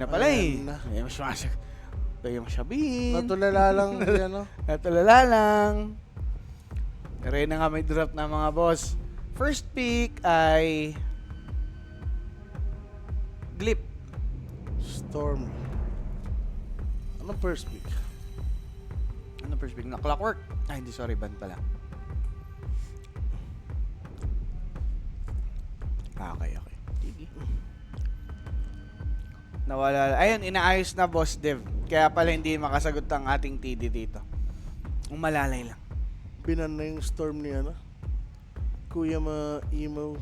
Na pala Ayan eh. na. May mas masag. May mas sabihin. Natulala lang yan, no? Natulala lang. Kaya na nga may drop na mga boss. First pick ay Glip. Storm. Anong first pick? Ano first pick na? Clockwork. Ay, hindi, sorry. Band pala. Okay. Sige. Nawala. Ayun, inaayos na boss Dev. Kaya pala hindi makasagot ang ating TD dito. Umalalay lang. Binan na yung storm ni ano? Kuya Emo.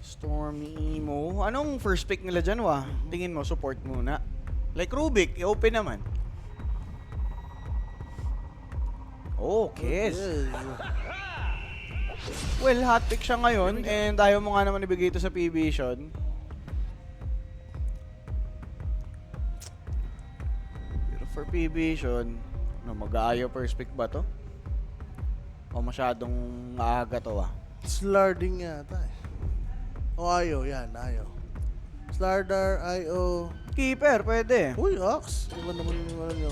Stormy Emo. Anong first pick nila dyan, wa? Tingin mo, support muna. Like Rubik, i-open naman. Oh, Kiss. Yes. Well, hot pick siya ngayon and ayaw mo nga naman ibigay ito sa P-Vision. Pero for P-Vision, mag-aayaw first pick ba to? O masyadong aaga to ah? Slarding yata eh. O Ayo, yan, Ayo. Slardar, Ayo. Keeper, pwede. Uy, Ox. Iba naman yung ano nyo.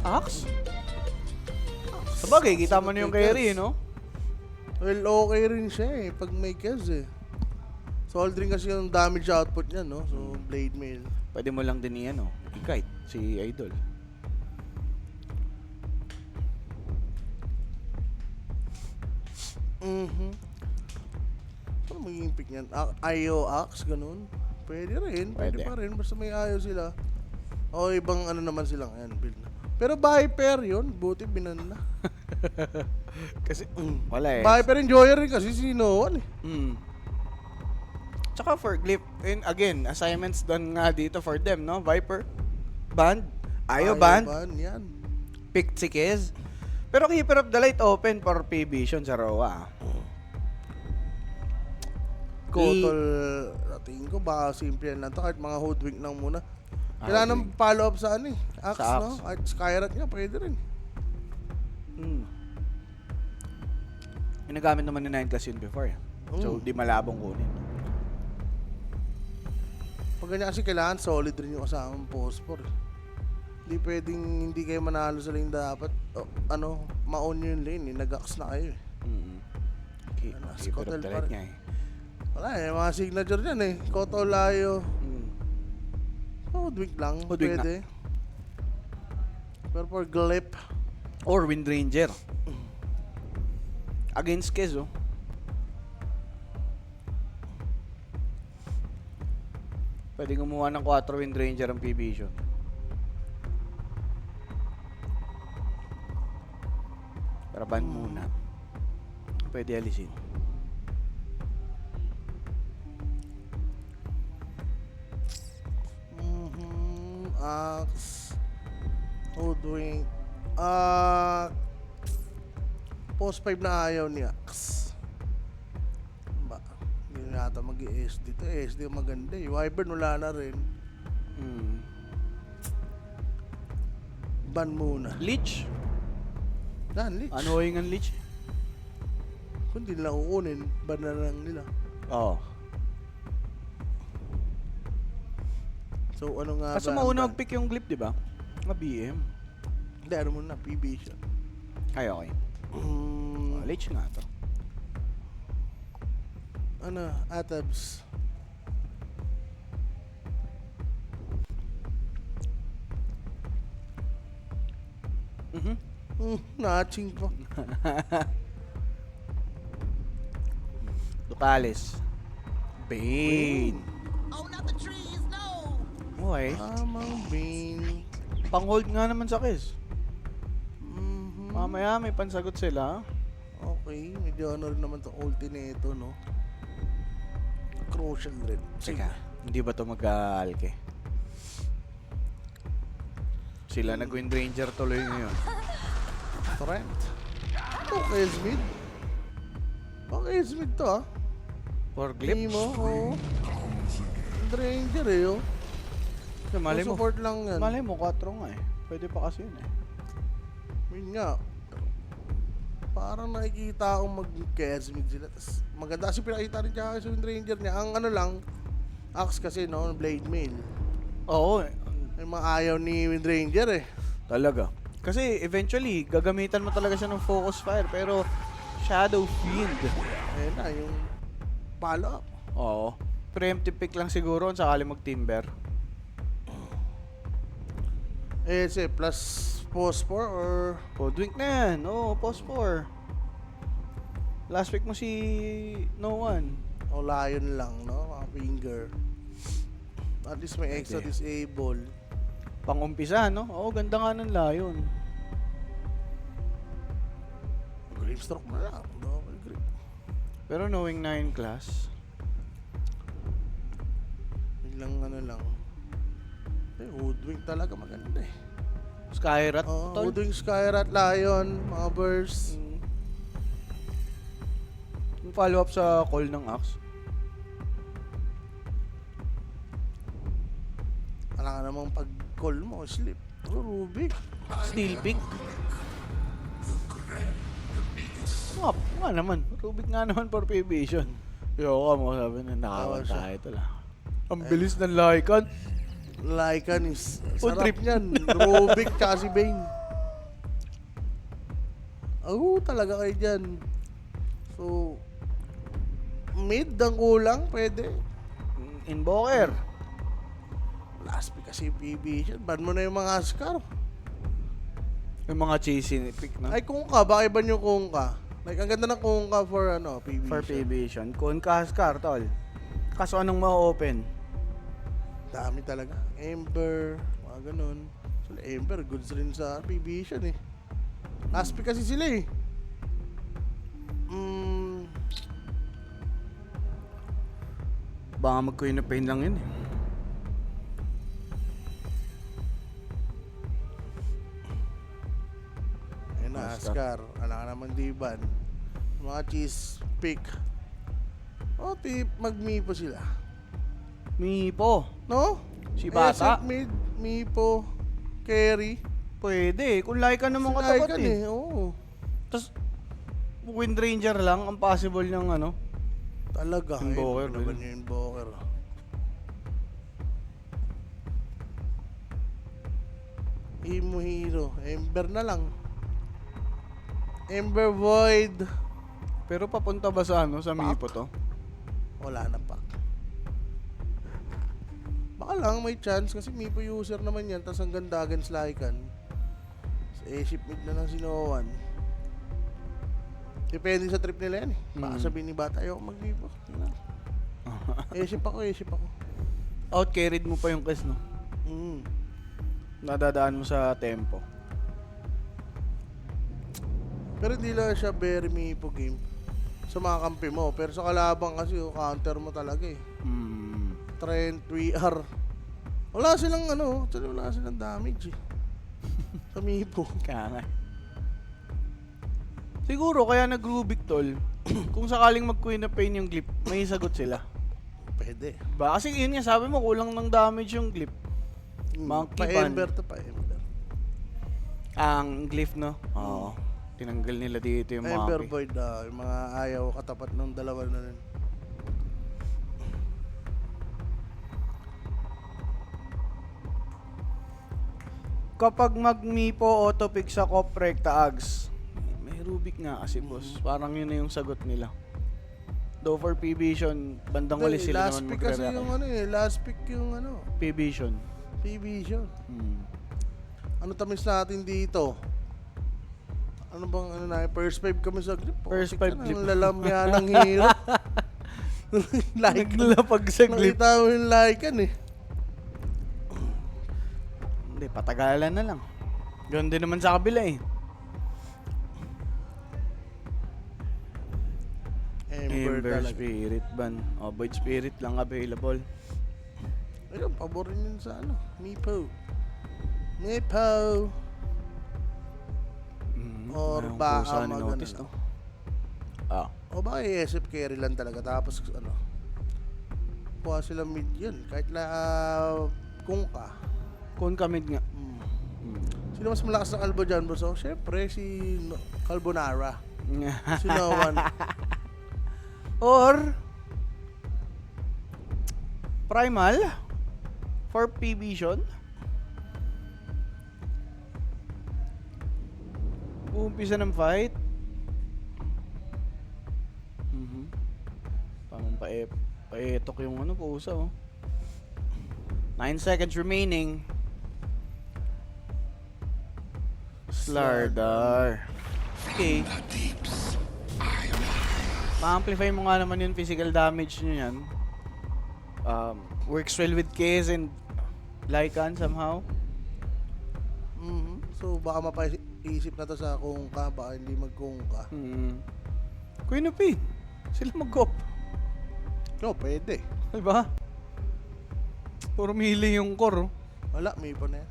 Axe? Sabagay, kita mo na yung carry, no? Well, okay rin siya eh, pag may kills eh. Soldering kasi yung damage output niya, no? So, blade mail. Pwede mo lang din i-ano, i-kite si Idol. Ano magiging pick niyan? Ayo, Axe, ganun? Pwede rin, pwede pa rin. Basta may Ayo sila. O, ibang ano naman sila. Ayan, build na. Pero Viper yun, buti binan na. Kasi, wala eh. Viper enjoyer rin kasi si Noan eh. Tsaka for Glip, and again, assignments done nga dito for them, no? Viper, Band, Ayo Band, Yan. picked si Kez. Pero Keeper of the Light open for P-Vision sa Roa. Kotol, tingin ko baka simple yan lang to. Kahit mga hoodwink lang muna. Kailangan ng follow up sa ano eh. Axe, Sa Axe. no? At Skyrat nga, pwede rin. Ginagamit naman ni 9 class yun before. So, di malabong kunin. Pag ganyan kasi kailangan solid rin yung kasamang phosphor. Hindi pwedeng hindi kayo manalo sa lane dapat. Ma-on nyo yung lane eh. Nag-axe na kayo eh. Si Keeper Kotel of the pa Light rin. nga eh. Wala eh, mga signature yan eh. Koto, Layo. Hoodwink lang, Hoodwink pwede. Pero for Glip, Or Wind Ranger. Against Kez, oh. Pwede gumawa ng 4 Wind Ranger ang P-Vision. Pero ban muna. Pwede alisin. Axe, Hoodwink, post 5 na ayaw ni Axe. Ba, hindi na yata mag-i-SD to. SD maganda eh. Wyvern wala na rin. Ban muna. Leech? Yan, Lich. Annoying ang Leech. Kung di nila kukunin, ban na lang nila. Oo. So ano nga Kaso ba? mauna mag-pick yung Glip, di ba? Mga BM. Hindi, ano muna, PB siya. Ay, okay. Leech nga to. Ano, Atabs. Natching pa. Ducalis. Bane. Oh, not the trees, no! Okay. Tamang Bane. Pang-hold nga naman sa Kiss. Mamaya may pansagot sila. Okay, medyo ano rin naman itong ulti nito, no? Crucial rin. Teka, hindi ba ito mag-aalke? Sila nag-Wind Ranger tuloy ngayon. Trent. Okay, Smith. Okay, Smith to, ah. For Glip? Nemo, oo. Ranger eh, oh. Malay mo. Support lang yan. Malay mo, 4 nga eh. Pwede pa kasi yun eh. Yun nga. Parang nakikita akong mag-Kesmig sila. Tas maganda kasi pinakita rin siya sa Wind Ranger niya. Ang ano lang, Axe kasi no, Blade Mail. Oo, May mga ayaw ni Wind Ranger eh. talaga. Kasi eventually, gagamitan mo talaga siya ng focus fire. Pero Shadow Fiend. Ayun na, yung follow-up. Oo. Preemptive pick lang siguro kung sakali mag-timber. plus Phosphor or... Podwink na yan. Oo, post 4. Last pick mo si no one. O Lion lang, no? Mga finger. At least may extra Pwede. disable. Pang-umpisa, no? Oo, ganda nga ng Lion. Grip stroke na lang. Double grip. Pero knowing 9 class, Biglang ano lang. Hoodwink talaga maganda eh. Skyrat, Oo, tol. Hoodwink, Skyrat, Lion, mga burst. Yung follow-up sa call ng Axe. Wala ka namang pag-call mo, sleep. Rubik. Steel pick. Nga naman. Rubik nga naman for Evasion. Yo, mo sabi na nakawan Tawa siya. tayo tol. Ang bilis ng Lycan. Lycan is Full sarap trip. niyan. Rubik tsaka si Bane. Talaga kayo dyan. So, mid ang kulang, pwede. Invoker. Last pick kasi PB. Ban mo na yung mga Ascar. Yung mga chasing pick, no? Ay, kung ka, baka iba yung kung ka. Like, ang ganda ng kung ka for PB. For Evasion. Kun Kaskar, tol. Kaso anong ma-open? Dami talaga. Ember, mga ganun. So, Ember, goods rin sa PB eh. Last pick kasi sila eh. Baka mag-Queen of Pain lang yun eh. Ayun na, Ascar. Wala ka naman diban. Mga cheese pick. Tip, mag-mipo sila. Mipo. No? Si Bata. Mid, mipo, carry. Pwede. Kung Lycan naman Si katapat Lycan eh. Oo. Tapos, Wind Ranger lang ang possible ng ano. Talaga. Invoker, Ayun, naman yun. yung invoker. Imo Hero. Ember na lang. Ember Void. Pero papunta ba sa ano, sa Mipo to? Wala na pa. Baka lang may chance kasi Mipo user naman yan. Tapos ang ganda against Lycan. Sa A-ship mid na lang si Noan. Depende sa trip nila yan eh. Baka sabihin ni Bata, ayoko mag-Mipo. A-ship ako, A-ship ako. Out-carried mo pa yung quest, no? Nadadaan mo sa tempo. Pero hindi lang siya very Mipo game. Sa mga kampi mo. Pero sa kalabang kasi, counter mo talaga eh. Trent, VR. Wala silang ano, wala silang damage eh. Sa Mipo. Kaya nga. Siguro, kaya nag-Rubik, tol. Kung sakaling mag-Queen of Pain yung Glyph, may sagot sila. Pwede. Ba? Kasi yun nga, sabi mo, kulang ng damage yung Glyph. Monkey Band. Pa-Ember to, pa-Ember. Ang Glyph, no? Oo. Tinanggal nila dito yung Ember Monkey. Void, yung mga ayaw katapat ng dalawa na rin. Kapag mag-Mipo auto-pick sa Cop Recta Ags, may Rubik nga kasi, boss. Parang yun na yung sagot nila. Though for P-Vision, bandang wali sila Last naman pick kasi magre-react. yung ano eh. Last pick yung ano. P-Vision. P-Vision. Ano tamis natin dito? Ano bang ano na? First 5 kami sa grip. First five Ang grip. lalamya ng hirap. Like, Naglapag sa Glyph. nakita mo yung Lycan eh. Hindi, patagalan na lang. Ganoon din naman sa kabila eh. Ember Ember talaga. Spirit Ban. O, Void Spirit lang available. Ayun, paborin yun sa ano. Mipo. Mipo. Or Ayun, baka kusa ni mag- notice, ano no? Ah. O baka i-SF carry lang talaga. Tapos ano. Kuha sila mid yun. Kahit na kung ka. Kun kamid nga. Sino mas malakas na kalbo dyan, boss? Siyempre, si Carbonara. Sinawan. Or Primal for P-Vision. Uumpisa ng fight. Parang paetok yung ano, pusa oh. 9 seconds remaining. Slardar. Okay. Ma-amplify mo nga naman yung physical damage nyo yan. Works well with Kez and Lycan somehow. So baka mapaisip na to sa Kungka, baka hindi mag-Kungka. Queen of P. Sila mag-gop. No, pwede. Diba? Puro mili yung core. Oh. Wala, Mipo na yan.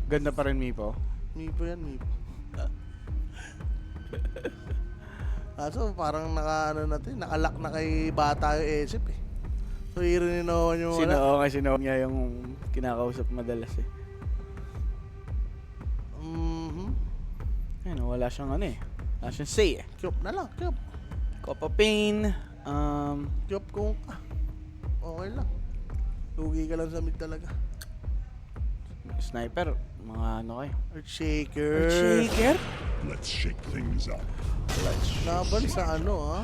Ganda pa rin Mipo. Mipo yan, Mipo. So parang nakalak na kay bata yung isip eh. So irininawan nyo wala. Sinoo niya yung kinakausap madalas eh. Ayun, wala siyang ano eh. Wala siyang say eh. Kyop na lang, kyop. Copa Pain. Kyop kung okay lang. Lugi ka lang sa mid talaga. Sniper. Mga ano kayo. Earthshaker. Shaker? Let's shake things up. Laban sa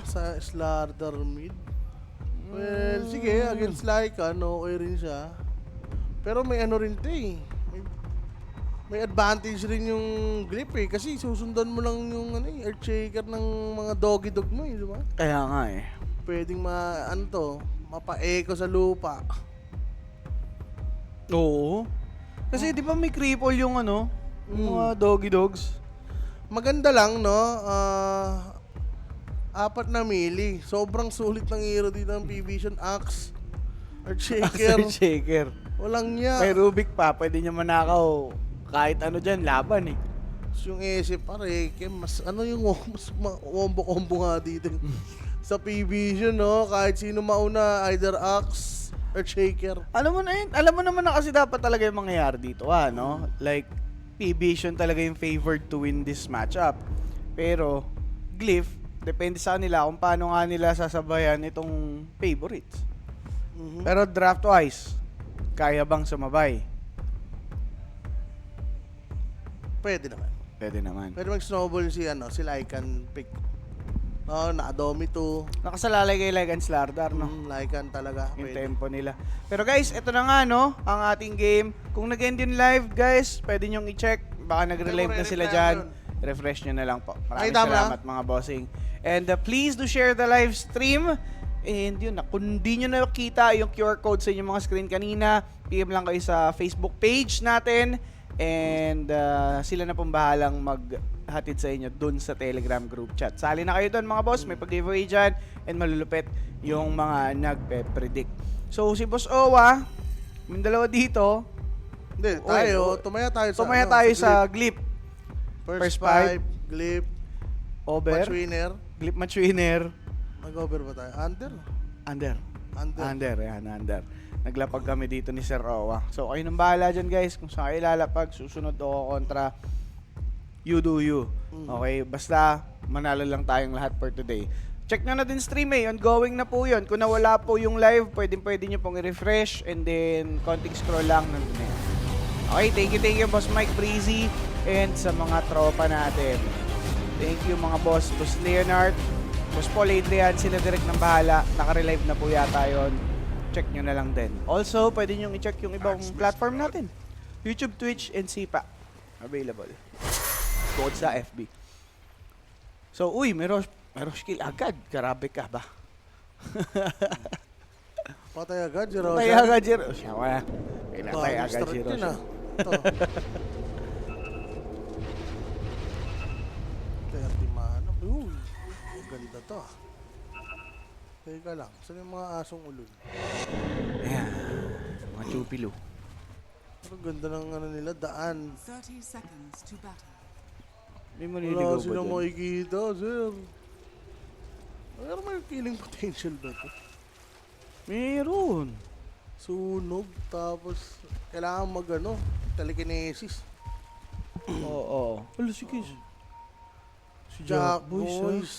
sa Slardar mid. Well, sige, against Lycan, okay rin siya. Pero may ano rin to eh. May advantage rin yung grip eh. Kasi susundan mo lang yung Earthshaker ng mga doggy dog mo eh, di ba? Kaya nga eh. Pwedeng mapa-echo sa lupa. Oo. Kasi di ba may cripple yung yung mga doggy dogs? Maganda lang, no? 4 na mili. Sobrang sulit ng hero dito ng P-Vision. Axe. Earthshaker. Shaker. Walang niya. May Rubik pa. Pwede niya manakaw kahit ano dyan, laban eh. Yung isip pare, mas wombo-combo nga dito. Sa P-Vision, no? Kahit sino mauna, either Axe or Shaker. Alam mo naman na kasi dapat talaga yung mangyayari dito, no? Like, P-Vision talaga yung favored to win this matchup. Pero, Glyph, depende sa kanila kung paano nga nila sasabayan itong favorites. Pero draft-wise, kaya bang sumabay? Pwede naman. Pwede naman. Pwede mag-snowball si Lycan pick. No, na-Adomi 2. Nakasalalay kay Lycan Slardar, no? Lycan talaga. Yung Pwede. tempo nila. Pero guys, ito na nga, no? Ang ating game. Kung nag-end yung live, guys, pwede nyong i-check. Baka nag-relive na sila dyan. Refresh nyo na lang po. Maraming salamat, mga bossing. And please do share the live stream. And yun, kung di nyo nakita yung QR code sa inyong mga screen kanina, PM lang kayo sa Facebook page natin. And sila na pong bahalang maghatid sa inyo dun sa Telegram group chat. Sali na kayo dun, mga boss. May pag-giveaway dyan. And malulupit yung mga nagpe-predict. So, si Boss Owa, yung dalawa dito. Hindi, tumaya tayo sa Glyph. First 5, Glyph, Over. match winner. Glyph match winner. Mag-over ba tayo? Under. Under. Naglapag kami dito ni Sir Owa. So, kayo nang bahala dyan, guys. Kung saan kayo lalapag, susunod ako kontra you do you. Okay? Basta, manalo lang tayong lahat for today. Check nyo na din stream eh. Ongoing na po yun. Kung nawala po yung live, pwede nyo pong i-refresh and then konting scroll lang nandun na yan. Okay, thank you Boss Mike Breezy and sa mga tropa natin. Thank you mga boss. Boss Leonard, Boss Paul Adrian, sila direct ng bahala. Naka-relive na po yata yun. Check nyo na lang din. Also, pwede nyo i-check yung ibang platform natin. YouTube, Twitch, and Sipa. Available. Bukod sa FB. So, uy, may Roshkill agad. Grabe ka ba? Patay agad, Zero. Patay agad, Zero. Siya, patay agad, Zero. Ito. 30 mana. Uy, ganda to. Teka lang, saan yung mga asong ulol? Ayan. Mga chupilo. Pero ganda ng nila, daan. 30 seconds to battle. May Wala maniligaw ba silang dyan? makikita, sir. Pero may killing potential ba ito? Meron. Sunog, tapos kailangan telekinesis. Oo. Wala, sige. Si Jack Boys, Boys.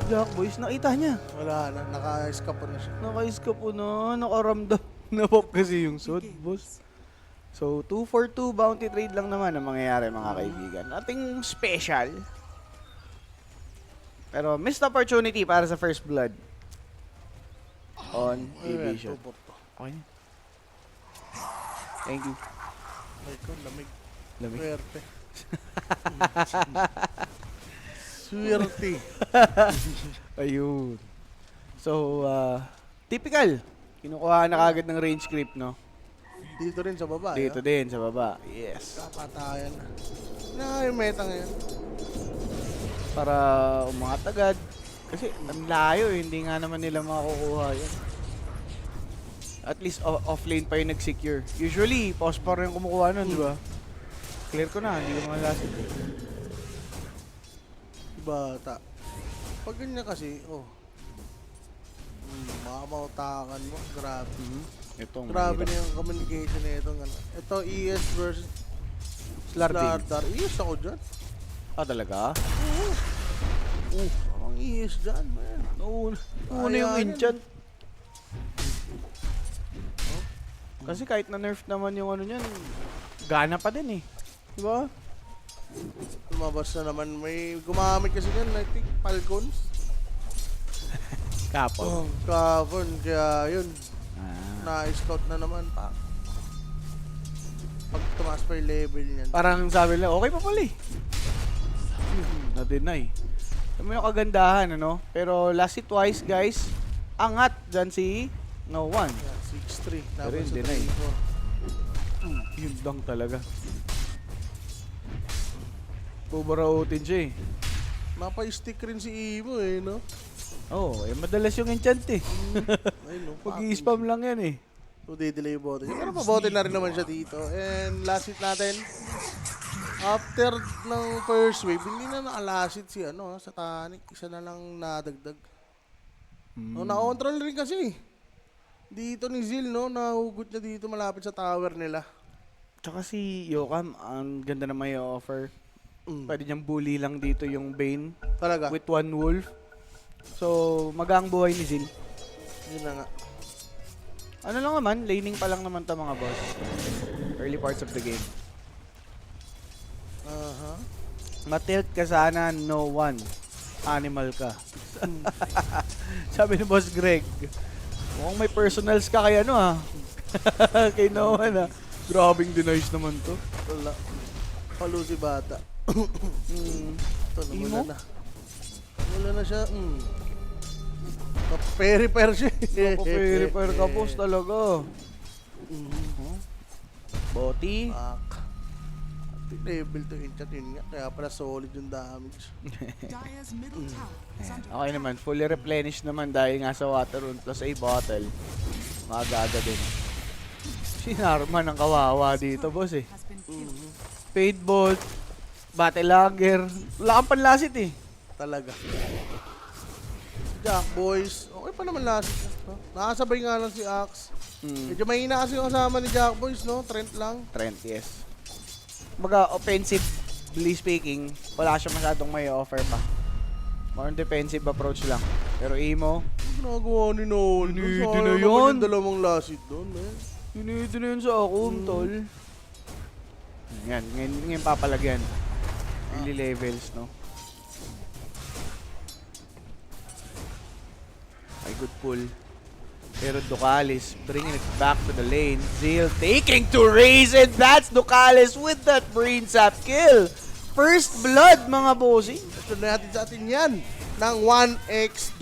Jack Boys, nakita niya. Wala na, naka-escape na siya. Nakaiska po na, nakaramdam. Napop kasi yung suit, boss. So, 2 for 2 bounty trade lang naman ang mangyayari, mga kaibigan. Nothing special. Pero missed opportunity para sa first blood. On Ayan, Division. 2 for 2. Okay na. Thank you. Ay ko, lamig. Lamig. Swerte. Swerte. Ayun. So, typical. Kinukuha na kagad ng range creep, no? Dito rin sa baba. Dito din, sa baba. Yes. Kapatayan na. Na yung meta ngayon. Para umangat agad. Kasi ang layo, hindi nga naman nila makukuha yan. At least offlane pa yung nag-secure. Usually, Pospor yung kumukuha nun, di ba? Clear ko na, hindi ko malasin. Bata. Pag ganyan kasi, makamautakan mo. Grabe. Itong Grabe na yung communication na ito. Ito, ES versus Slarding. Slardar. ES ako dyan. Ah, talaga? Parang ES dyan, man. Una yung Ayan. enchant. Kasi kahit na nerf naman yung ano niyan, gana pa din eh. Di ba? Lumabas na naman. May gumamit kasi dyan, I think, Falcons. Kapon. Kapon. Kaya yun, Ah. na-scout na naman pa. Pag tumaas pa yung level niyan. Parang sabi nila, okay pa pala eh. Na-deny. Alam mo yung kagandahan, ano? Pero last hit twice, guys, angat dyan si No One. Yeah, 6-3. Pero Tapos hindi sa na eh. 3-4. Yun lang talaga. Bubarautin siya eh. Mapa-stick rin si Imo eh, no? Oo, eh madalas yung enchant eh. Ayun, no? Mag-i-spam lang yan eh. So, di-delay yung bote. Pero pabote na rin naman siya dito. And last hit natin, after ng first wave, hindi na naka-last hit si Satanic. Isa na lang nadagdag. No, na-control rin kasi. Dito ni Zil, no? Nahugot niya dito malapit sa tower nila. Tsaka si Yokam, ang ganda na may offer. Mm. Pwede niyang bully lang dito yung Bane Talaga. with one wolf. So, magang buhay ni Zil. Yun na nga. Ano lang naman, laning pa lang naman to mga boss. Early parts of the game. Aha. Matilt ka sana, No One. Animal ka. Sabi ni Boss Greg, mukhang may personals ka kay ano ha. Kay No One ha. Grabing denies naman to. Wala. Palo si bata. Ito, Imo? nawala na. Wala na siya. Peri-per siya. Repair ka boss talaga. Boti. Fuck. Level to enchant yun nga. Kaya pala solid yung damage. Dire's middle tower is under Okay naman, fully replenished naman dahil nga sa water rune plus a bottle. Maaga-aga din. Si Narman ang kawawa dito boss eh. has been killed. Fade bolt, battle lagger. Wala kang panlasit eh. Talaga. Jack Boys. Okay pa naman last. No? Nakasabay nga lang si Axe. Medyo mahina kasi yung kasama ni Jack Boys, no? Trent lang. Trent, yes. Baga, offensively speaking, wala siya masyadong may offer pa. More on defensive approach lang. Pero Imo, Ginagawa ni Noel. Hindi Sayang na naman yun. yung dalawang last hit doon, man. hinihito na yun sa ako, tol. Yan, ngayon papalagyan. Early levels, no? Ay, good pull. Pero Ducalis bringing it back to the lane. Zeal taking to raise it. That's Ducalis with that brain sap kill. First blood, mga bossing. Ito na natin sa atin yan. Ng 1x.ph.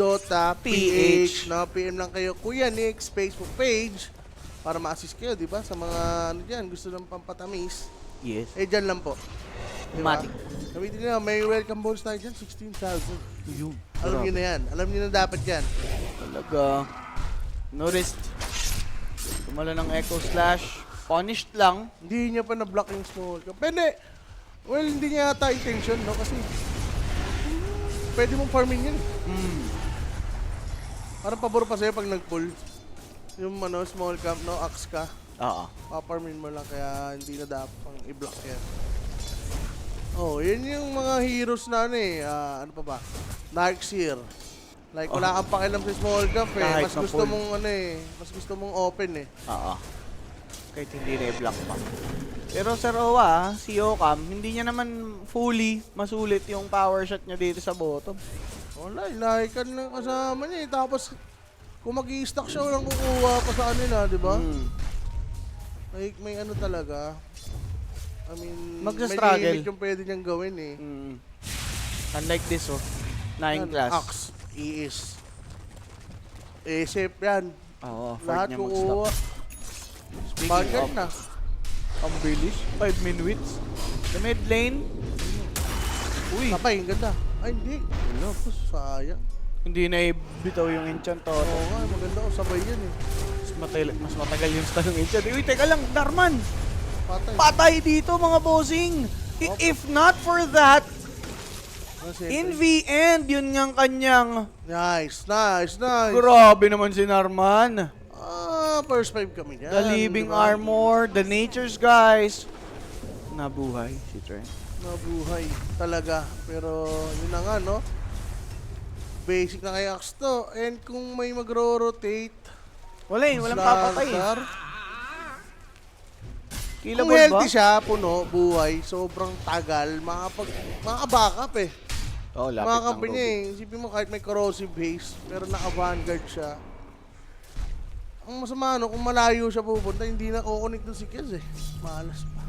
No, PM lang kayo, Kuya Nick, Facebook page. Para ma-assist kayo, di ba? Sa mga, gusto ng pampatamis. Yes. Eh, dyan lang po. Diba? Matic. Gamitin nyo, may welcome bonus tayo dyan, 16,000. Yun. Alam nyo na yan. Alam nyo na dapat yan. Talaga. Noticed. Tumala ng Echo Slash. Punished lang. Hindi niya pa na-block yung small cap. Pwede. Well, hindi niya yata intention, no? Kasi pwede mong farming yan. Parang pabor pa sa'yo pag nag-pull. Yung small camp, no? Axe ka. Oo. Paparmin mo lang kaya hindi na dapat pang i-block yan. Oh, yun yung mga heroes na ano eh. Ano pa ba? Darkseer. Like, wala kang pakialam sa small jump eh. Kahit Mas na gusto full. mong ano eh. Mas gusto mong open eh. Oo. Kahit hindi na i-block pa. Pero Sir Owa, si Yokam, hindi niya naman fully masulit yung power shot niya dito sa bottom. Wala, ilahikan lang kasama niya eh. Tapos, kung mag-i-stack siya, walang kukuha pa sa kanila, di ba? Like, may ano talaga. I mean, Magsa-struggle. may limit yung pwede niyang gawin eh. Unlike this, oh. 9 class. Axe, iis. Safe yan. Oo, afford Lahat niya kukuha. mag-stop. Speaking Bagay of, na. ang bilis. 5 minutes. The mid lane. Uy, Kapay, ang ganda. Ay, hindi. ano, Sayang. hindi na ibitaw yung enchant to. Oo nga, maganda ko. Sabay yan eh. Mas matagal yung stun ng enchant. Uy, teka lang, Darman! Patay. Patay dito mga bossing! If not for that, Kasi, in the end, yun ngang kanyang... Nice. Grabe naman si Narman. First 5 kami niyan. The Living diba? Armor, the Nature's Guys. Nabuhay si Trent. Nabuhay talaga. Pero yun na nga, no? Basic na kay Axe to. And kung may magro-rotate, Walang papatay. Kung Killable ba? healthy siya, puno, buhay, sobrang tagal, makaka-backup eh. Oh, lapit Mga ng kampi niya Ruby. eh. Isipin mo kahit may corrosive haze, pero naka-vanguard siya. Ang masama no, kung malayo siya pupunta, hindi na kukunik dun si Kiz eh. Malas pa.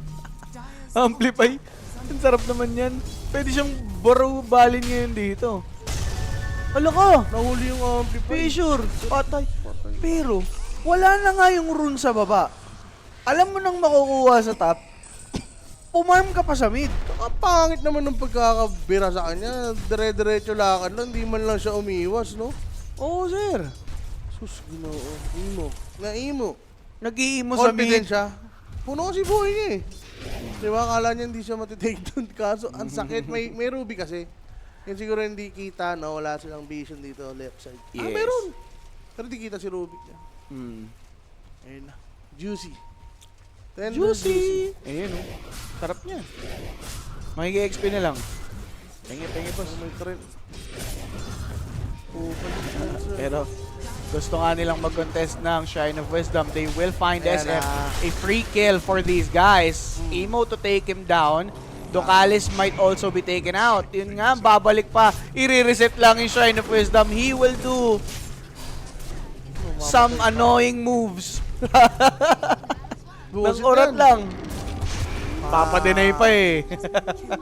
Dire's Amplify. Ang sarap naman yan. Pwede siyang balin ngayon dito. Alo ka! Nahuli yung amplify. Fissure! Patay. Pero, wala na nga yung rune sa baba. Alam mo nang makukuha sa top, umarm ka pa sa mid. Ang pangit naman ng pagkakabira sa kanya. Dire-diretso lakad lang, di man lang siya umiwas, no? Oo, sir. Sus, ginoo. Imo. Na-imo. Nag-iimo sa Confident mid. siya. Puno kasi buhay niya eh. Di ba? Akala niya hindi siya matitake doon. Kaso, ang sakit. May Ruby kasi. Yan siguro hindi kita, no? Wala silang vision dito, left side. Yes. Meron. Pero di kita si Ruby niya. Hmm. Ayun na. Juicy. Tender Juicy! Ayun, oh. Sarap niya. Makiki-XP na lang. Pengi, boss. May trend. Pero, gusto nga nilang mag-contest ng Shrine of Wisdom. They will find Ayan SF na. a free kill for these guys. Emo to take him down. Ducalis might also be taken out. Yun nga, babalik pa. I-reset lang yung Shrine of Wisdom. He will do some annoying moves. Nang Bullshit urat yan. lang. Papadenay pa eh.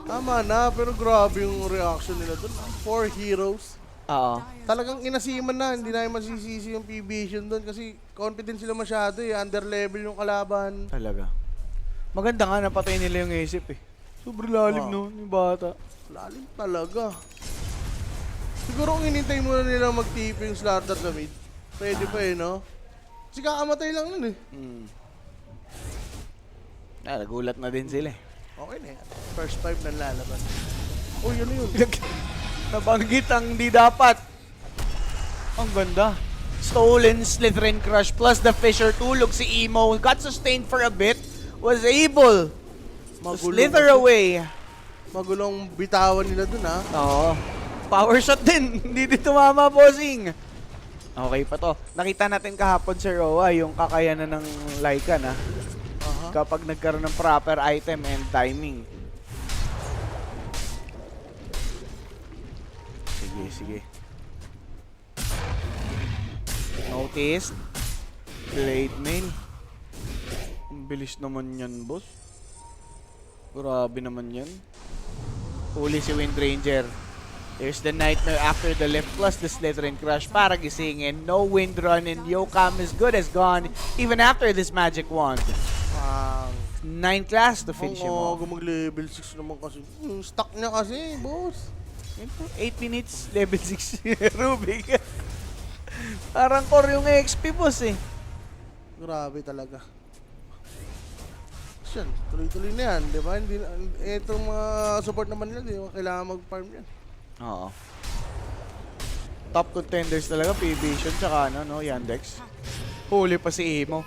Tama na, pero grabe yung reaction nila doon. 4 heroes. Oo. Talagang inasiman na, hindi na yung masisisi yung P-Vision doon kasi confident sila masyado eh. Under level yung kalaban. Talaga. Maganda nga napatay nila yung isip eh. Sobrang lalim no, yung bata. Lalim talaga. Siguro kung hinintay muna nila mag-TP yung Slaughter sa mid, pwede pa eh, no? Kasi kakamatay lang nun eh. Nagulat na din sila eh. Okay na yan. First 5 na lalaban. Oh, yun na yun. Nabanggit ang di dapat. Ang ganda. Stolen Slytherin Crush plus the Fisher tulog si Emo. Got sustained for a bit. Was able to slither kasi. away. Magulong bitawan nila dun ha. Oo. Power shot din. Hindi din tumama, bossing. Okay pa to. Nakita natin kahapon sa Roa yung kakayanan ng Lycan ha. Kapag nagkaroon ng proper item and timing. Sige. Notice. Blade main. Ang bilis naman yan, boss. Grabe naman yan. Huli si Wind Ranger. There's the Nightmare after the lift plus the Slytherin Crush para gisingin. No Wind Run and Yokam is good as gone even after this magic wand. 9 class to finish him off. Mag-level 6 naman kasi. Stuck niya kasi, boss. 8 minutes, level 6 Rubik. Parang core yung XP, boss eh. Grabe talaga. Yan, tuloy-tuloy na yan, di ba? Itong mga support naman nila, di ba? Kailangan mag-farm yan. Oo. Top contenders talaga, P-Vision, tsaka ano, no, Yandex. Huli pa si Emo.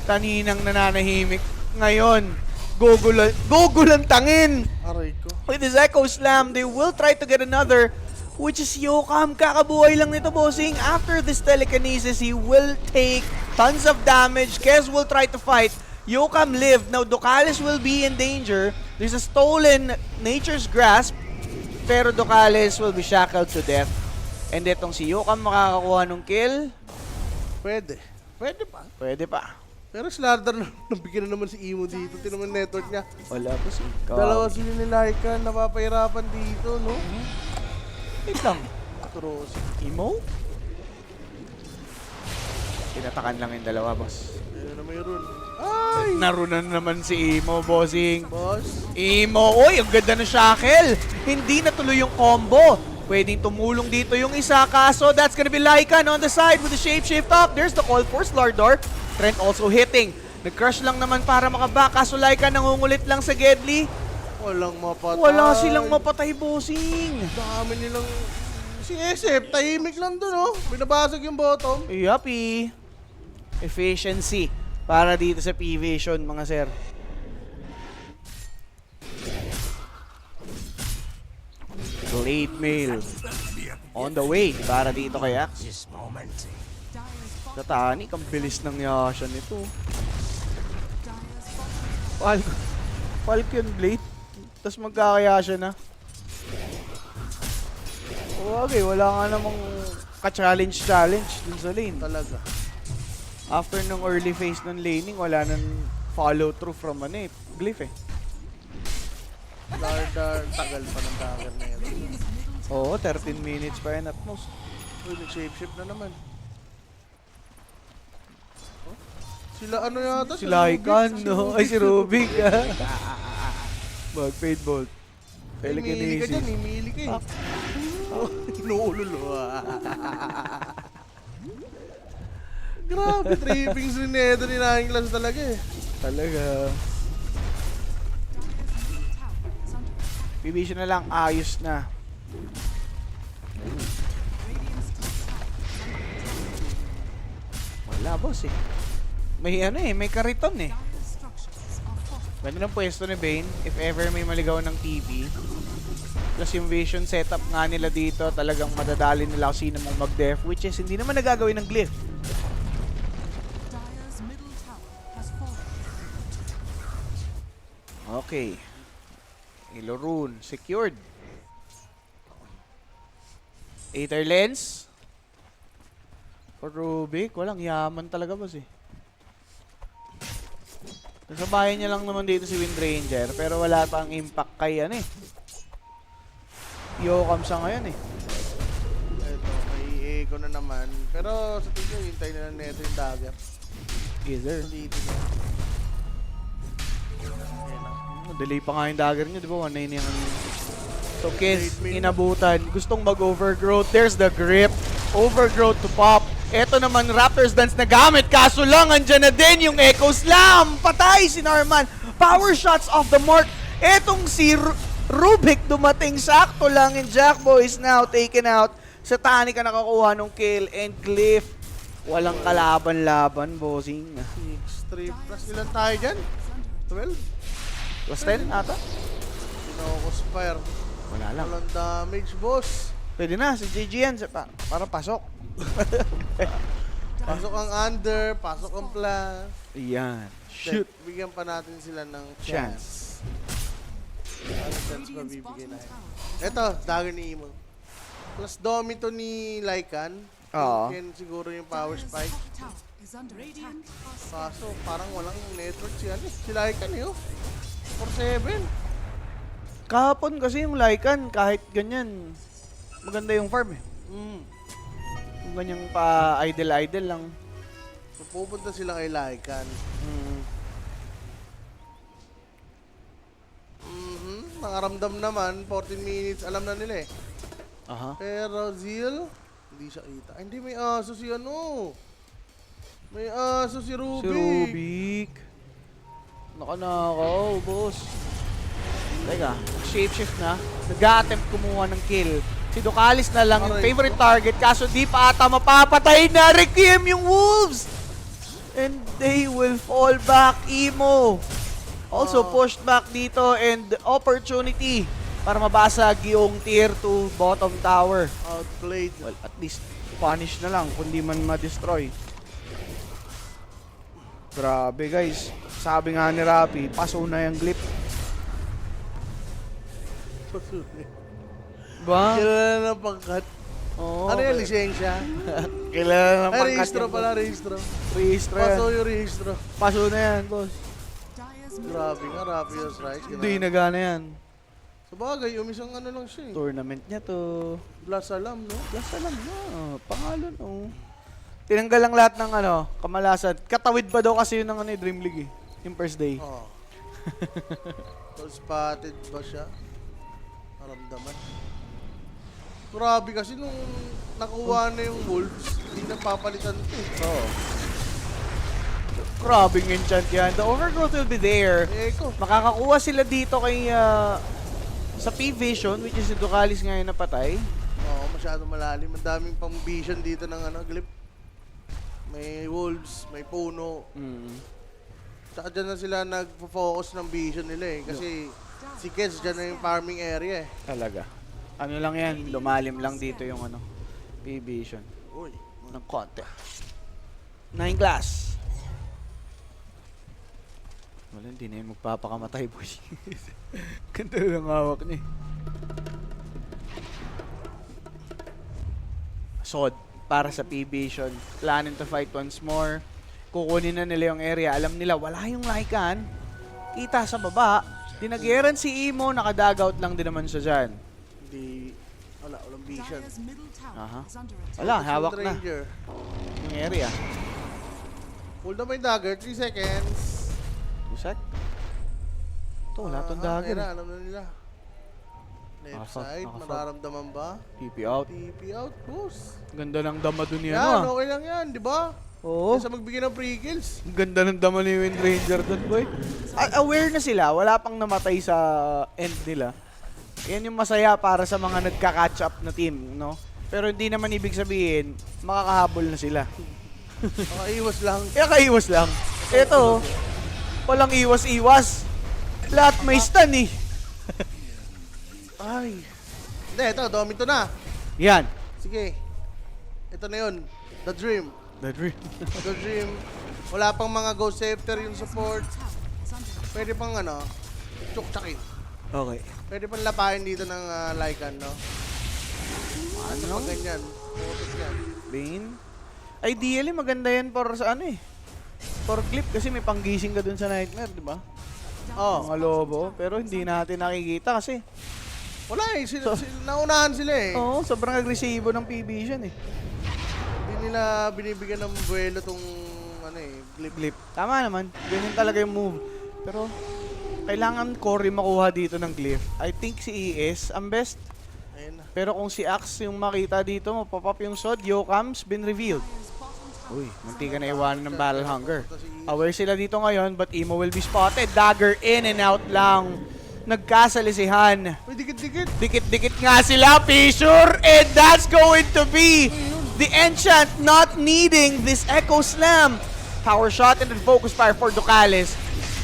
Kaninang nananahimik. Ngayon, gugulantangin. Aray ko. With his Echo Slam, they will try to get another, which is Yokam. Kakabuhay lang nito, bossing. After this telekinesis, he will take tons of damage. Kez will try to fight. Yokam lived. Now, Ducalis will be in danger. There's a stolen Nature's Grasp, pero Ducalis will be shackled to death. And itong si Yokam makakakuha ng kill. Pwede. Pwede pa. Pwede pa. Pero Slardar, nabigyan na naman si Imo dito. Tinaman network niya. Wala po si Dalawa sila ni Lycan, napapahirapan dito, no? Wait lang. Cross. Emo? Tinatakan lang yung dalawa, boss. Ayun na mayroon. Ay! Narunan naman si Emo, bossing. Boss. Emo, oy, ang ganda ng shackle. Hindi natuloy yung combo. Pwedeng tumulong dito yung isa, kaso that's gonna be Lycan on the side with the shapeshift up. There's the call for Slardar. Trent also hitting. Nag-crush lang naman para makaback, kaso Lycan nangungulit lang sa Gedli. Walang mapatay. Wala silang mapatay, bossing. Dami nilang... Si SF, tahimik lang dun, oh. Binabasag yung bottom. Yuppie. Efficiency para dito sa P-Vision, mga sir. Late mail on the way para dito kay Axe. Dyer's bottom Tatanik, ang bilis ng Yasha nito. Dyer's bottom Falcon Blade. Tapos magkakayasha na. Okay, wala nga namang ka-challenge dun sa lane. Talaga. After nung early phase ng laning, wala nang follow through from Glyph eh. Slardar, tagal pa ng dagger na yun. Oo, 13 minutes pa yan at most. Uy, nag-shapeshift na naman. Oh? Sila ano yata? Si Lycan, no? Ay, si Rubik. Mag-fade bolt. Mili ka dyan, Telekinesis. mili ka eh. Inuululo Grabe, trippings ni Nedo ni Nanglas talaga eh. Talaga. P-Vision na lang, ayos na. Wala, boss eh. May may kariton eh. Ganda ng pwesto ni Bane, if ever may maligaw ng TV. Plus yung vision setup nga nila dito, talagang madadali nila kung sino mong mag-def, which is hindi naman nagagawin ng Glyph. Dyer's middle tower has fallen. Okay. Ilo Rune, secured. Aether Lens. For Rubik, walang yaman talaga boss eh. Kasabayan niya lang naman dito si Wind Ranger, pero wala pa ang impact kay Yokam sa ngayon eh. Ito, may echo na naman. Pero sa tingin nyo, hintay na lang Nedo yung dagger. Either. Ulitin na. Delay pa nga yung dagger niyo, di ba? 1-9 yung So Kiss, inabutan. Gustong mag-overgrowth. There's the grip. Overgrowth to pop. Eto naman, Raptors Dance na gamit. Kaso lang, andyan na din yung Echo Slam. Patay si Norman. Power shots off the mark. Etong si Rubik dumating. Sakto lang. And Jackboy is now taken out. Sa Tani ka nakakuha ng kill. And Glyph, walang kalaban-laban, bossing. 6-3 plus ilan tayo dyan? 12? Plus 10 ata? Pinocos fire. Wala lang. Walang damage, boss. Pwede na, si JG yan. Para pasok. Pasok ang under, pasok ang plus. Ayan. Shoot. Bigyan pa natin sila ng Chance. chance. Ano chance ba Radiant's bibigyan bottom natin? tower Eto, dagger ni Imo. Plus Domito ni Lycan. Oo. Yan siguro yung power spike. top tower is under attack. Kaso parang walang network si Lycan eh. 4-7. Kahapon kasi yung Lycan, kahit ganyan, maganda yung farm eh. Yung ganyang pa idle lang. So, pupunta sila kay Lycan. Nakaramdam naman, 14 minutes, alam na nila eh. Aha. Pero Zeal, hindi siya kita. Ay, hindi, may aso si ano. May aso si Rubik. Si Rubik. Nakanakaw, boss. Teka, shapeshift na. Nag-a-attempt kumuha ng kill. Si Ducalis na lang yung Aray favorite target, kaso di pa ata mapapatay na. Requiem yung Wolves! And they will fall back, Emo. Also, pushed back dito and opportunity para mabasag yung tier 2 bottom tower. Outplayed. Well, at least punish na lang kundi man ma-destroy. Grabe guys. Sabi nga ni Rapi, paso na yung glip. Ba? Kilala ng pangkat. Oo. Ano yung lisensya? Kilala ng Ay, pangkat rehistro yan, pala, boss. rehistro. Rehistro yan. Paso yung rehistro. Paso na yan, boss. Dire's middle Grabe nga, Rapios right? Hindi nagana yan. Sa bagay, umisang ano lang siya eh. Tournament niya to. Blast alam, no? Plus alam na. Pangalan, oh. Tinanggal lang lahat ng ano, kamalasan. Katawid pa daw kasi yun ng ano, Dream League eh. Yung first day. Oo. So, spotted ba siya? Naramdaman. Grabe kasi nung nakuha na yung Wolves, hindi na papalitan ito eh. Oo. Grabing enchant yan. The overgrowth will be there. Eko. Makakakuha sila dito kay sa P-Vision, which is si Ducalis ngayon na patay. Oo, masyado malalim. Ang daming pang vision dito ng ano, Glip. May Wolves, may Puno. Tsaka dyan na sila nag-focus ng vision nila eh. Kasi si Keds dyan na yung farming area eh. Talaga. Ano lang yan, lumalim lang dito yung ano, P-Vision. Uy. Ng konti. 9 glass. Wala, hindi na yung magpapakamatay, boy. Ganda lang hawak niya. Sod para sa P-Vision. Planning to fight once more. Kukunin na nila yung area. Alam nila, wala yung Lycan. Kita sa baba. Dinageran si Imo, nakadagout lang din naman siya dyan. Hindi, walang vision. Dire's middle tower Aha. is under attack. Wala, hawak na Ranger. yung area. Hold na ba yung dagger? 3 seconds. Usek. Ito, wala tong Aha, dagger. ayan na, alam na nila. Left Nakafog, side, nakafog. mararamdaman ba? TP out. TP out, boss. Ganda ng dama dun yan, Yan, ah. okay lang yan, di ba? Oo. Kaysa magbigay ng free kills. Ang ganda ng dama ni Wind Ranger dun, boy. Aware na sila. Wala pang namatay sa end nila. Yan yung masaya para sa mga nagka-catch up na team, no? Pero hindi naman ibig sabihin, makakahabol na sila. Makaiwas lang. Kaya kaiwas lang. Ito, walang iwas-iwas. Lahat may stun eh. Ay. Hindi, ito, Domito na. Yan. Sige. Ito na yun. The Dream. The dream. The Dream. Wala pang mga Ghost Scepter yung support. Tower is under attack. Pwede pang ano, tsuk-tsakin. Okay. Pwede pang lapain dito ng Lycan, no? Ano Ano? pang ganyan? Putot yan. Bane? Ideally, maganda yan for sa ano eh. For clip kasi may panggising ka dun sa Nightmare, di ba? Oh, Mga lobo. Pero hindi natin nakikita kasi. wala eh. Naunahan sila eh. Oo, sobrang agresibo ng P-Vision eh. Hindi nila binibigyan ng buwelo tong ano eh, Glip. Clip. Tama naman. Ganyan talaga yung move. Pero, kailangan Cory makuha dito ng Glyph. I think si ES ang best. Ayun na. Pero kung si Axe yung makita dito, mapop up yung Sod, Yokam's been revealed. Dire's bottom tower Uy, munti ka na iwanan ng Battle Hunger. Aware sila dito ngayon, but Imo will be spotted. Dagger in and out lang. Nagkasalisihan. Uy, dikit-dikit. Dikit-dikit nga sila, Fissure! And that's going to be the Enchant not needing this Echo Slam. Power shot and then focus fire for Ducalis.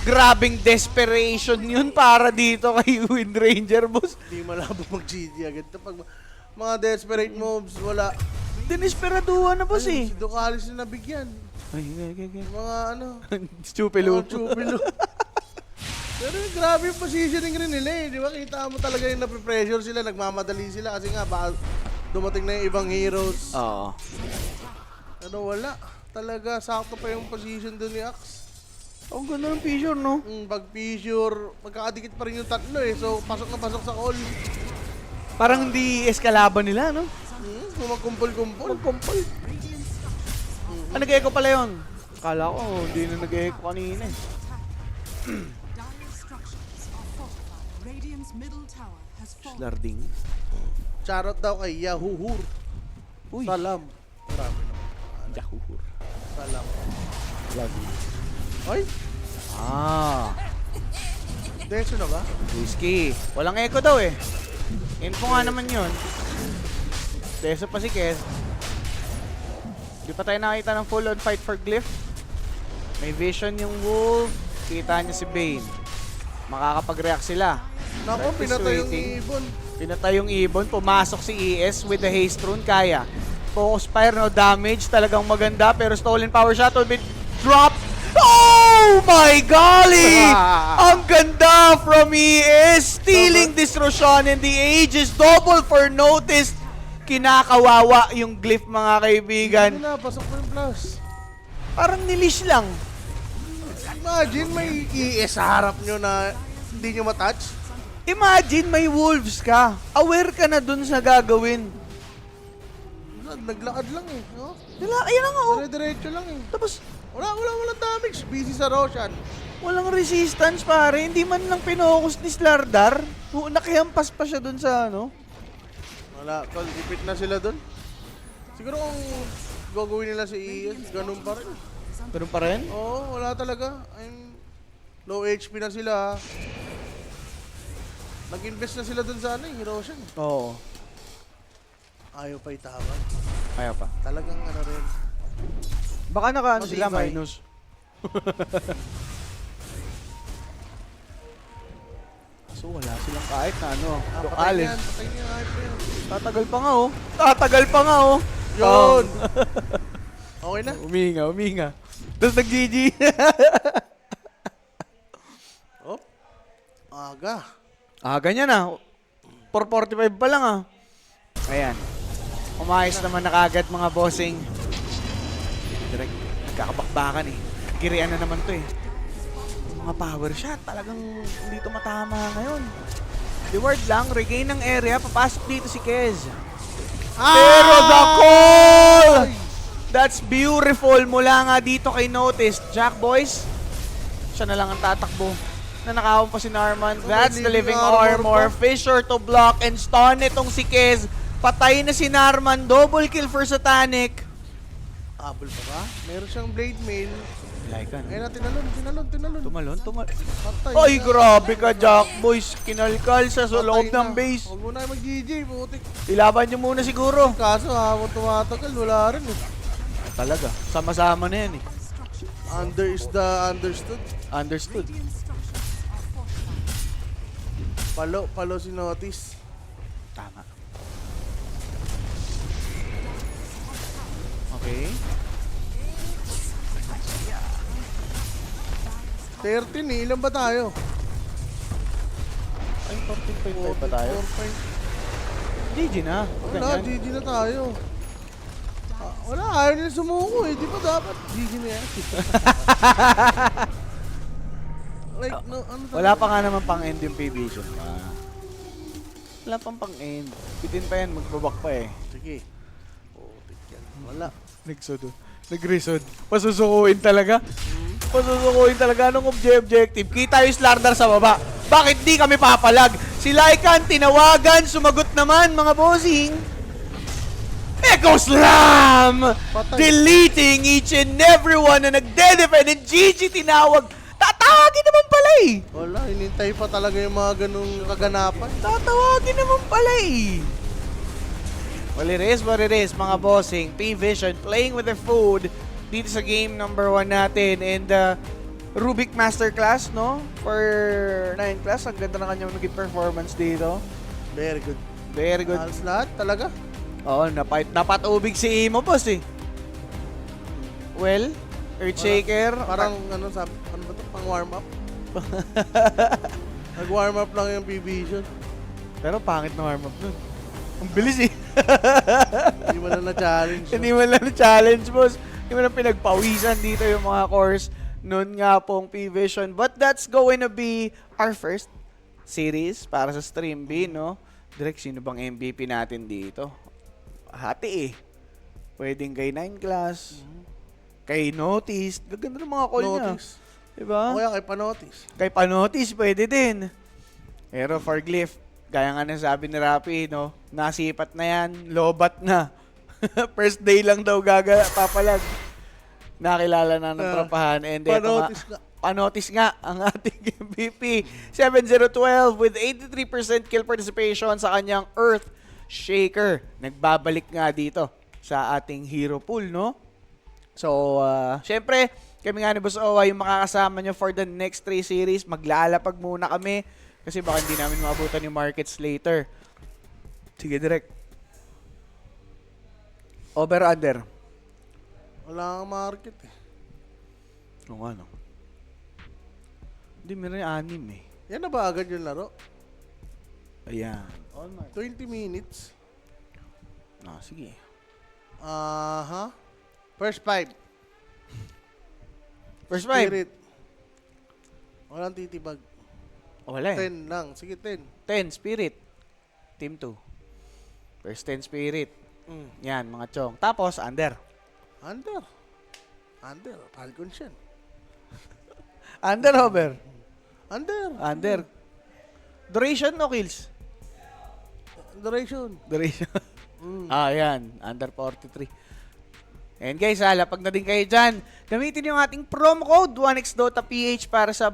Grabing desperation yun para dito kay Wind Ranger, boss. Hindi malabo mag-GG agad. Pag mga desperate moves, wala. Dinisperaduhan na, boss eh. Si Ducalis na nabigyan. Ay, okay. Mga ano, Stupilo. mga chupilo. Pero grabe yung positioning rin nila eh. Di ba? Kita mo talaga yung nape-pressure sila, nagmamadali sila kasi nga baka dumating na yung ibang heroes. Oo. Ano wala. Talaga, sakto pa yung position doon ni Axe. Ang ganda ng Fissure, no? Pag Fissure, magkakadikit pa rin yung tatlo eh. So, pasok na pasok sa call. Parang hindi eskalaban nila, no? Magkumpul-kumpul. Magkumpul. Ah, nag-echo pala yun. Akala ko, hindi na nag-echo kanina eh. Dire structures are fortified. Radiant's middle tower has fallen. Larding. Charot daw kay Yahuhur. Uy. Salam. Marami na. Yahuhur. Salam. Love you. Ay, deso na ba? Whiskey. Walang echo daw eh. Info nga naman yun. Deso pa si Kes. Di pa tayo nakita ng full on fight for Glyph. May vision yung Wolf. Kita niya si Bane. makakapag-react sila. Nako, Practice pinatay yung waiting. ibon. Pinatay yung ibon, pumasok si ES with the haste rune, kaya. Focus fire, no damage, talagang maganda, pero stolen power shot will be dropped. Oh my golly! Ang ganda from ES, stealing this Roshan and the Aegis, double for notice. Kinakawawa yung glyph, mga kaibigan. Ano na, pasok mo yung plus. Parang nilish lang. Imagine may ES sa harap nyo na hindi nyo matouch. Imagine may wolves ka. Aware ka na dun sa gagawin. Naglakad lang eh. No? Ayun na nga, oh. Dire-diretso lang eh. Tapos, Walang damage. Busy sa Roshan. walang resistance, pare. Hindi man lang pinokus ni Slardar. Nakihampas pa siya dun sa ano. Wala. Ipit na sila dun. Siguro kung gagawin nila si ES, ganun pa rin. Pero pa rin? Oo, wala talaga. Low HP na sila. Nag-invest na sila dun sa Roshan. Oo. Ayaw pa itawag. Kaya pa. Talagang ano rin. Baka naka ano sila, Modify. minus. So wala silang kahit na ano. Lokales. Patay niyan, hype na yan. Tatagal pa nga, oh. Tatagal pa nga, oh. Yun! Okay na? Uminga. Tapos nag-GG. Oh. Aga. Ganyan ah. 445 pa lang ah. Ayan. Umayos naman na kagad mga bossing. Direct, nagkakabakbakan eh. Kirian na naman to eh. Yung mga power shot, talagang hindi to matama ngayon. Reward lang, regain ng area, papasok dito si Kez. Pero the call! That's beautiful mula nga dito kay Notice. Jack Boys, siya na lang ang tatakbo. Nanakawang pa si Narman. That's the living armor. Fisher to block and stun itong si Kez. Patay na si Narman. Double kill for Satanic. Abol pa ba? Meron siyang blade mail. Like Ayun na, tinalon. Tumalon. Patay Ay, na. grabe ka, Jack Boys. Kinalkal sa loob Patay na. ng base. Huwag mo na mag-GG, putik. Ilaban nyo muna siguro. Kaso habang tumatagal, wala rin eh. Talaga. Sama-sama na yan eh. Under is the understood. Understood. Radiant structures are fortified. Palo si Notice. Tama. Okay. 13 eh, ilan ba tayo? Ay, 14.5 pa tayo. 4 GG na. Wala, Ganyan. GG na tayo. Wala, ayaw nila sumuko eh. Di ba dapat? GG na yan. Like, no, ano Wala pa nga naman pang-end yung P-Vision. Wala pang pang-end. Bitin pa yan, magbabak pa eh. Sige. Putik yan. Wala. Nag-resod. Pasusukuin talaga. Pasusukuin talaga. Anong objective? Kita yung Slardar sa baba. Bakit di kami papalag? Si Lycan, tinawagan, sumagot naman mga bossing. Echo Slam! Patay. Deleting each and everyone na nagde-defend and GG tinawag. Tatawagin naman pala eh. Wala, inintay pa talaga yung mga ganung kaganapan. Tatawagin naman pala eh. Well, it is what it is, mga bossing. P-Vision playing with their food dito sa game number 1 natin. And Rubik Masterclass, no? For 9 class, ang ganda na kanyang naging performance dito. Very good. Very good. Halos lahat talaga. Oo, napatubig si Imo, boss eh. Well, Earthshaker. Parang ano sabi, ano ba to? Pang warm up? Nag-warm up lang yung P-Vision. Pero pangit na warm up nun. Ang bilis eh. Hindi mo na na-challenge. Hindi mo lang na-challenge, boss. Hindi mo lang pinagpawisan dito yung mga course. Noon nga pong P-Vision. But that's going to be our first series para sa Stream B, no? Direk, sino bang MVP natin dito? Hati eh. Pwedeng kay 9 class. Kay Notice. Gaganda ng mga call niya. Notice. Diba? O kaya kay Panotice. Kay Panotice, pwede din. Pero for Glyph, gaya nga na sabi ni Rapi, no? Nasipat na yan, lobat na. First day lang daw papalag. Nakilala na ng tropahan. And Panotice nga. Panotice nga ang ating MVP. 7-0-12 with 83% kill participation sa kanyang Earth Shaker. Nagbabalik nga dito sa ating hero pool, no? So, syempre, kami nga ni Boss Owa yung makakasama nyo for the next 3 series. Maglalapag muna kami kasi baka hindi namin maabutan yung markets later. Sige, direct. Over under. Wala kang market eh. Oo nga, no? Hindi, meron yung 6 eh. Yan na ba agad yung laro? Ayan. 20 minutes. Sige. Aha. First 5. First 5. Spirit. Walang titibag. Wala eh. 10 lang. Sige, 10. 10, Spirit. Team 2. First 10, Spirit. Yan, mga chong. Tapos, under. Under. Falcons yan. Under, over. Under. Duration o kills? Duration. Duration. Yan. Under 43. And guys, lapag na din kayo dyan. Gamitin yung ating promo code 1xDotaPH para sa